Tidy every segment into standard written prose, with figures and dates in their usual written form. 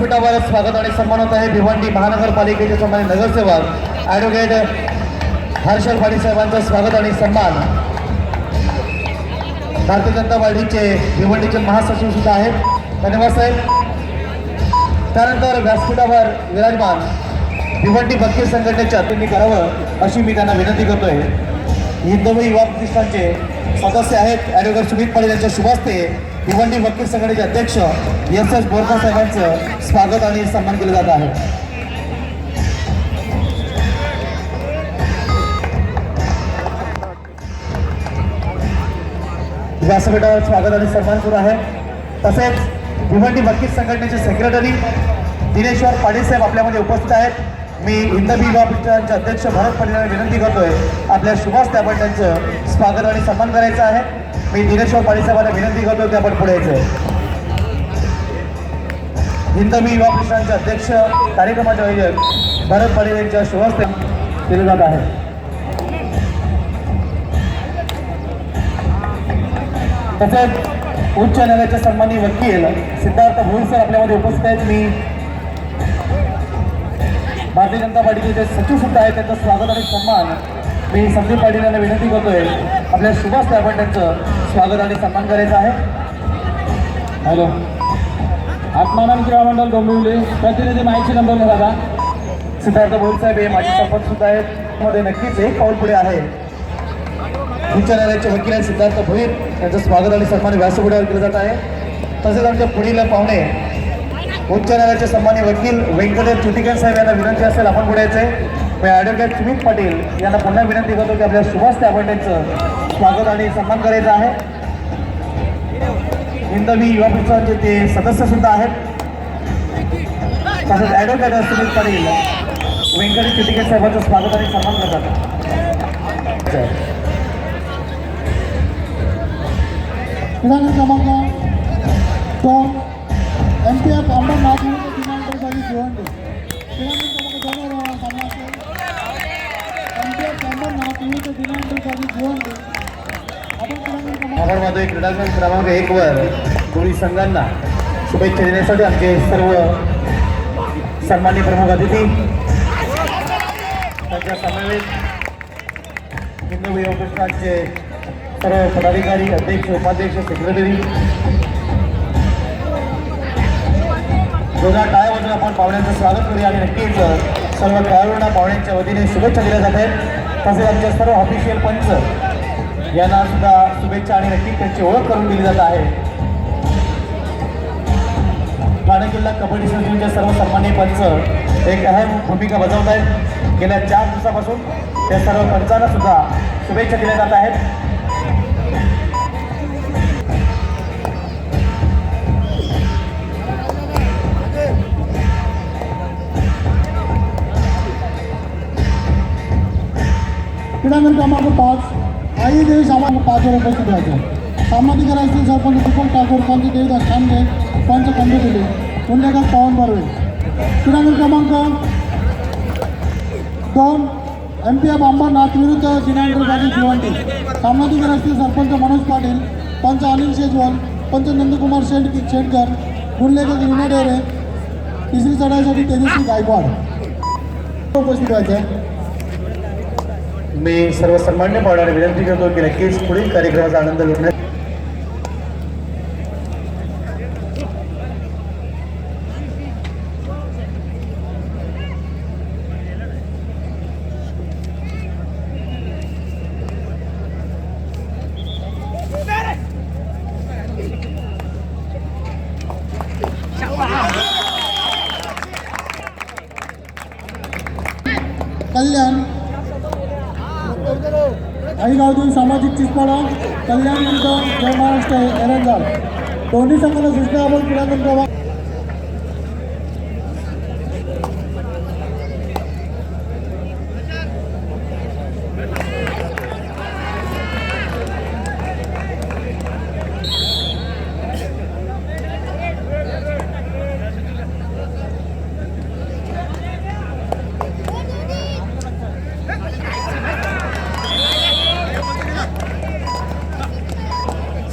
व्यासपीठावर स्वागत आणि सन्मान होत आहे भिवंडी महानगरपालिकेचे सन्मानित नगरसेवक ॲडव्होकेट हर्षल पाटील साहेबांचं स्वागत आणि सन्मान भारतीय जनता पार्टीचे भिवंडीचे महासचिव सुद्धा आहेत। धन्यवाद साहेब। त्यानंतर व्यासपीठावर विराजमान भिवंडी बक्की संघटनेचे अध्यक्ष करावं अशी मी त्यांना विनंती करतोय। हिंदवी युवा प्रतिष्ठानचे सदस्य आहेत ॲडव्होकेट सुमित पाटील यांच्या शुभ हस्ते भिवंडी वकील संघटनेचे अध्यक्ष एस बोरकर साहेबांचं स्वागत आणि सन्मान केलं जात आहे। व्यासपीठावर स्वागत आणि सन्मान सुरू आहे। तसेच भिवंडी वकील संघटनेचे सेक्रेटरी दिनेश्वर पाटील साहेब आपल्यामध्ये उपस्थित आहेत। मी हिंदवी युवा प्रतिष्ठानचे अध्यक्ष भरत पाटील यांना विनंती करतोय आपल्या शुभ हस्ते आपण त्यांचं स्वागत आणि सन्मान करायचं आहे। मी दिनेश्वर पाटील साहेबांना विनंती करतो की आपण पुढे यायचं। हिंदवी युवा प्रतिष्ठानचे अध्यक्ष कार्यक्रमाचे आयोजक भरत पाटील यांच्या शुभ हस्ते केले जात आहे। तसेच उच्च न्यायालयाचे सन्माननीय वकील सिद्धार्थ भोईर सर आपल्यामध्ये उपस्थित आहेत। मी भारतीय जनता पार्टीचे सचिव सुद्धा आहेत, त्यांचं स्वागत आणि सन्मान मी संदीप पाटील यांना विनंती करतोय आपल्या शुभ हस्ते आपण त्यांचं स्वागत आणि सन्मान करायचं आहे। हॅलो, आत्मानंद क्रीडा मंडळ डोंबिवली प्रतिनिधी माहिती नंबर दादा सिद्धार्थ भोईर साहेब हे माजी सरपंच सुद्धा आहेत। मध्ये नक्कीच एक पाऊल पुढे आहे। उच्च न्यायालयाचे वकील आहेत सिद्धार्थ भोईर यांचं स्वागत आणि सन्मान व्यासपीठावर केलं जात आहे। तसेच आमच्या पुढील पाहुणे उच्च न्यायालयाचे सन्माननीय वकील व्यंकटेश चुटिकर साहेब यांना विनंती असेल आपण पुढे यायचे। मी ॲडव्होकेट सुमित पाटील यांना पुन्हा विनंती करतो की आपल्या शुभ हस्ते आपण त्यांचं स्वागत आणि सन्मान करायचं आहे। हिंदवी युवा प्रतिष्ठानचे ते सदस्य सुद्धा आहेत। तसेच ॲडव्होकेट सुमित पाटील व्यंकटेश चुटिकर साहेबांचं स्वागत आणि सन्मान करतात। क्रीडांगण क्रमांक 2 MPF अंबरनाथ विरुद्ध दिनांकसाठी भिवंडी। क्रीडांगण क्रमांक 2 सामना असेल MPF अंबरनाथ विरुद्ध दिनांकसाठी भिवंडी। आपण क्रीडांगण क्रमांक 1 वर दोन्ही संघांना शुभेच्छा देण्यासाठी आमचे सर्व सन्माननीय प्रमुख अतिथी त्यांच्या समवेत हिंदवी युवा प्रतिष्ठानचे सर्व पदाधिकारी अध्यक्ष उपाध्यक्ष सेक्रेटरी दोघा टाळ्या वाजवून आपण पाहुण्यांचं स्वागत करूया आणि नक्कीच सर्व खेळाडूंना पाहुण्यांच्या वतीने शुभेच्छा दिल्या जात आहेत। तसेच आमच्या सर्व ऑफिशियल पंच यांना सुद्धा शुभेच्छा आणि नक्कीच त्यांची ओळख करून दिली जात आहे। ठाणे जिल्हा कबड्डी संघटनेचे सर्व सन्माननीय पंच एक अहम भूमिका बजावत आहेत। गेल्या 4 दिवसापासून त्या सर्व पंचांना सुद्धा शुभेच्छा दिल्या जात आहेत। क्रीडांगण क्रमांक 5 आई देवी सामान्य 5 वर उपस्थित राहायचे। सामाजिक असतील सरपंच दीपक ठाकूर, पंच देवदास खांदे, पंच कंबेदिले, पुण्यकर पवन बर्वे। क्रीडांगण क्रमांक 2 MPF अंबरनाथ विरुद्ध दिनांकसाठी भिवंडी। सामाजिक असतील सरपंच मनोज पाटील, पंच अनिल शेजवाल, पंच नंदकुमार शेटकर, गुणलेखक विनय डेरे, तिसरी चढाईसाठी तेजस्वी गायकवाड उपस्थित राहायचे। मी सर्व सन्मान्य पाहुण्यांना विनंती करतो की नक्कीच पुढील कार्यक्रमाचा आनंद लुटण्यात कल्याण आईगावतील सामाजिक चिसपाडा कल्याण विरुद्ध जय महाराष्ट्र एरंजाल दोन्ही संघाला सूचना आपण क्रीडांगण क्रमांक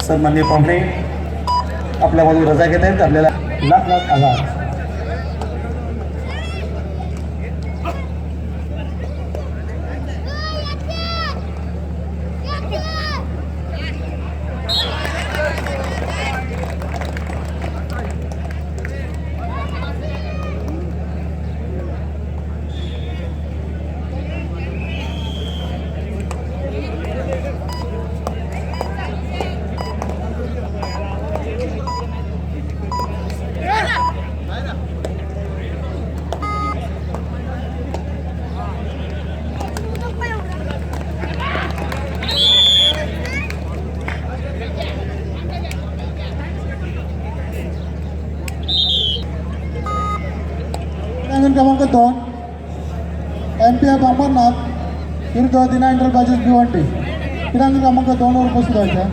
सन्माननीय पाहुणे आपल्यामधून रजा घेत आहेत। आपल्याला लाख लाख आभार। क्रीडांगण क्रमांक 2 MPF अंबरनाथ विरुद्ध दिना एंटरप्राइजेस भिवंडी. क्रीडांगण क्रमांक 2 वर उपस्थित व्हायचा.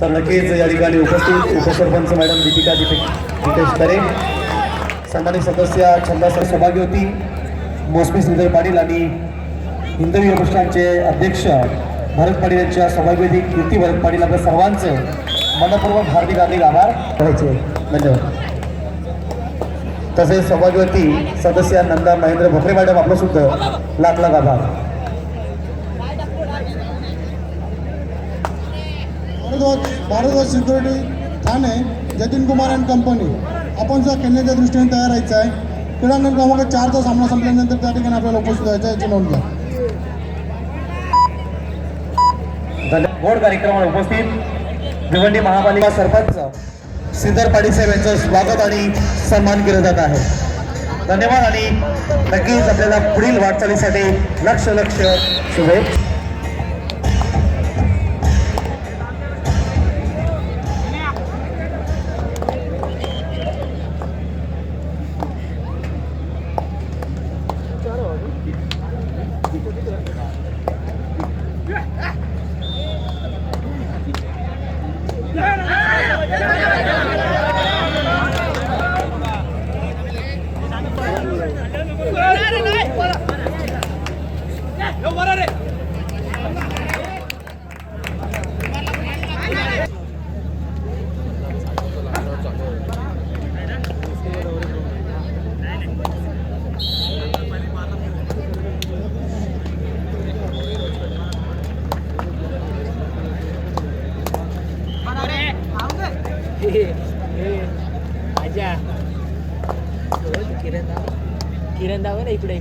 तर नक्कीच या ठिकाणी उपस्थित उपसरपंच मॅडम दीपिका जितेश करे, सन्मानित सदस्य छंदासर सौभाग्यवती मोसमी श्रीधर पाटील आणि हिंदवी गोष्टांचे अध्यक्ष भरत पाटील यांच्या सौभाग्यवती कीर्ती भरत पाटील आपल्या सर्वांचं मनपूर्वक हार्दिक आभार करायचे. धन्यवाद. तसेच सौभाग्यवती सदस्य नंदा महेंद्र भोकरे मॅडम आपलं सुद्धा लाख आभार. Bharadwaj security Thane Jatin Kumar and company आपण जर केंद्राच्या दृष्टीने तयार राहायचं आहे. क्रीडांगण क्रमांक 4चा सामना संपल्यानंतर त्या ठिकाणी आपल्याला उपस्थित व्हायचं आहे, याची नोंद घ्या. गोड कार्यक्रमाला उपस्थित भिवंडी महापालिका सरपंच श्रीधर पाटील साहेब यांचं स्वागत आणि सन्मान केलं जात आहे. धन्यवाद आणि नक्कीच आपल्याला पुढील वाटचालीसाठी लक्ष शुभेच्छा. किरण दाव ना इकडे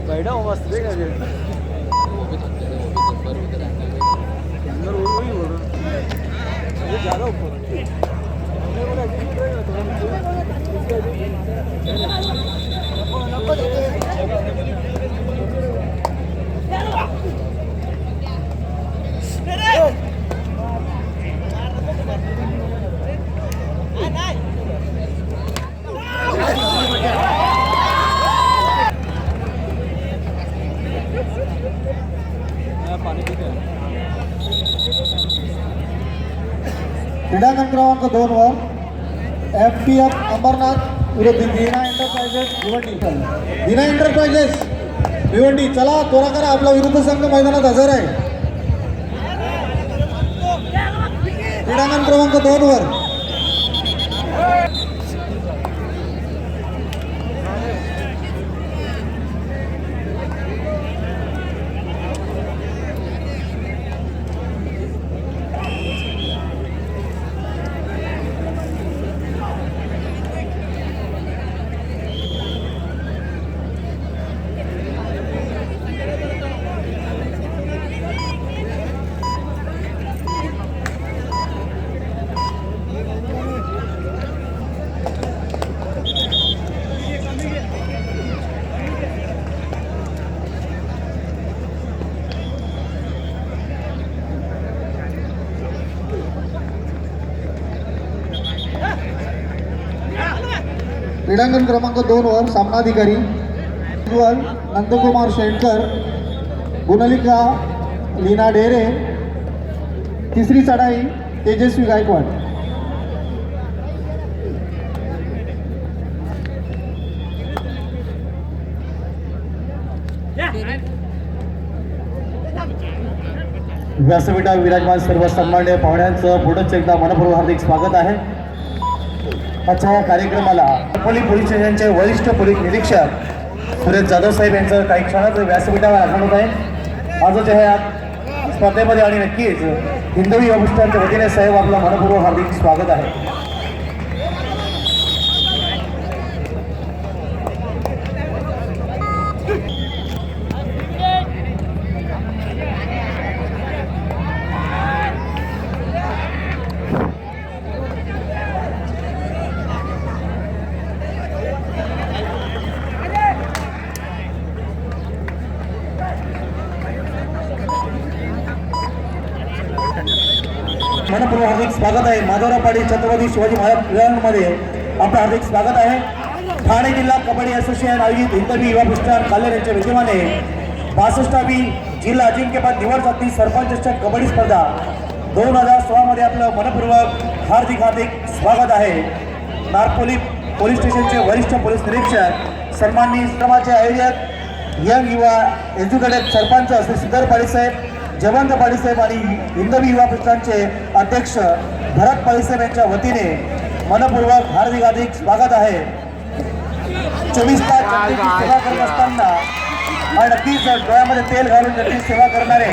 बैठा हो मस्त देख ज़्यादा ऊपर क्रीडांगण क्रमांक 2 वर MPF अंबरनाथ विरुद्ध दिना एंटरप्राइजेस भिवंडी. दिना एंटरप्राइजेस भिवंडी, चला त्वरा करा, आपला विरुद्ध संघ मैदानात हजर आहे. क्रीडांगण क्रमांक 2 वर क्रीडांगण क्रमांक 2 वर सामनाधिकारी उज्ज्वल नंदकुमार शेंडकर, गुणलिका लीना डेरे, तिसरी चढाई तेजस्वी गायकवाड. व्यासपीठावर विराजमान सर्व सन्माननीय पाहुण्यांचं पुढंच एकदा मनपूर्वक हार्दिक स्वागत आहे. आजच्या या कार्यक्रमाला अकोली पोलीस स्टेशनचे वरिष्ठ पोलीस निरीक्षक सुरेश जाधव साहेब यांचं काही क्षणात व्यासपीठावर आगमन होत आहे. आजच्या ह्या स्पर्धेमध्ये आणि नक्कीच हिंदवी युवा पुस्तकांच्या वतीने साहेब आपलं मनपूर्वक हार्दिक स्वागत आहे. मनपूर्वक हार्दिक स्वागत आहे. माधवराव छत्रपती शिवाजी महाराज क्रीडांगणमध्ये आपलं हार्दिक स्वागत आहे. ठाणे जिल्हा कबड्डी असोसिएशन आयोजित हिंदवी युवा पुरस्कार काल्हेर यांच्या विद्यमाने 62वी जिल्हा अजिंक्यपद निवड जाती सरपंच कबड्डी स्पर्धा 2016 मध्ये आपलं मनपूर्वक हार्दिक स्वागत आहे. नारपोली पोलीस स्टेशनचे वरिष्ठ पोलीस निरीक्षक सन्माननीय श्रमाचे आयोजक यंग युवा एज्युकेटेड सरपंच श्री सिद्धार्थ पाडीसाहेब, जयवंत पाडीसाहेब आणि हिंदवी युवा पुरस्कारांचे अध्यक्ष भरत पाडीसाहेब यांच्या वतीने मनपूर्वक हार्दिक स्वागत आहे. 24 तास जनतेची सेवा करत असताना आणि नक्कीच डोळ्यामध्ये तेल घालून नक्कीच सेवा करणारे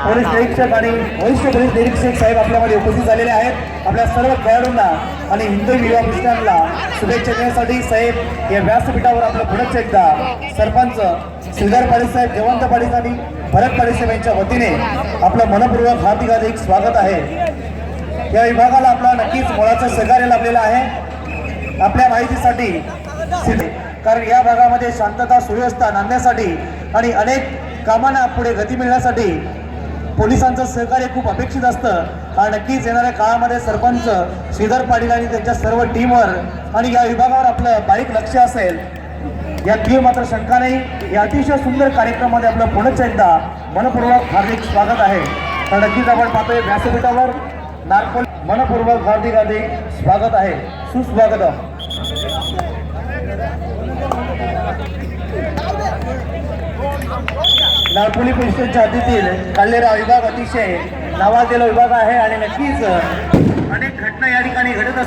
पोलीस निरीक्षक आणि वरिष्ठ पोलीस निरीक्षक साहेब आपल्यामध्ये उपस्थित झालेले आहेत. आपल्या सर्व खेळाडूंना आणि हिंदवी युवा पुरस्कारांना शुभेच्छा देण्यासाठी साहेब या व्यासपीठावर आपलं पुढंच एकदा सरपंच श्रीधर पाडीसाहेब, जयवंत पाडीसाहेब आणि भरत पाडीसाहेब यांच्या वतीने आपलं मनपूर्वक हार्दिक स्वागत आहे. या विभागाला आपला नक्कीच मोलाचं सहकार्य लाभलेलं आहे. आपल्या माहितीसाठी कारण या भागामध्ये शांतता सुव्यवस्था आणण्यासाठी आणि अनेक कामांना पुढे गती मिळण्यासाठी पोलिसांचं सहकार्य खूप अपेक्षित असतं. आणि नक्कीच येणाऱ्या काळामध्ये सरपंच श्रीधर पाटील आणि त्यांच्या सर्व टीमवर आणि या विभागावर आपलं बारीक लक्ष असेल यात तीव्र मात्र शंका नाही. या अतिशय सुंदर कार्यक्रमामध्ये आपलं पुढंच एकदा मनपूर्वक हार्दिक स्वागत आहे. तर नक्कीच आपण पाहतोय व्यासपीठावर नारपोल मनपूर्वक हार्दिक स्वागत आहे. सुस्वागत. नारपोली पोलीस स्टेशनच्या हद्दीतील काल्हेर विभाग अतिशय नावाजलेला विभाग आहे आणि नक्कीच अनेक घटना या ठिकाणी घडत असतात.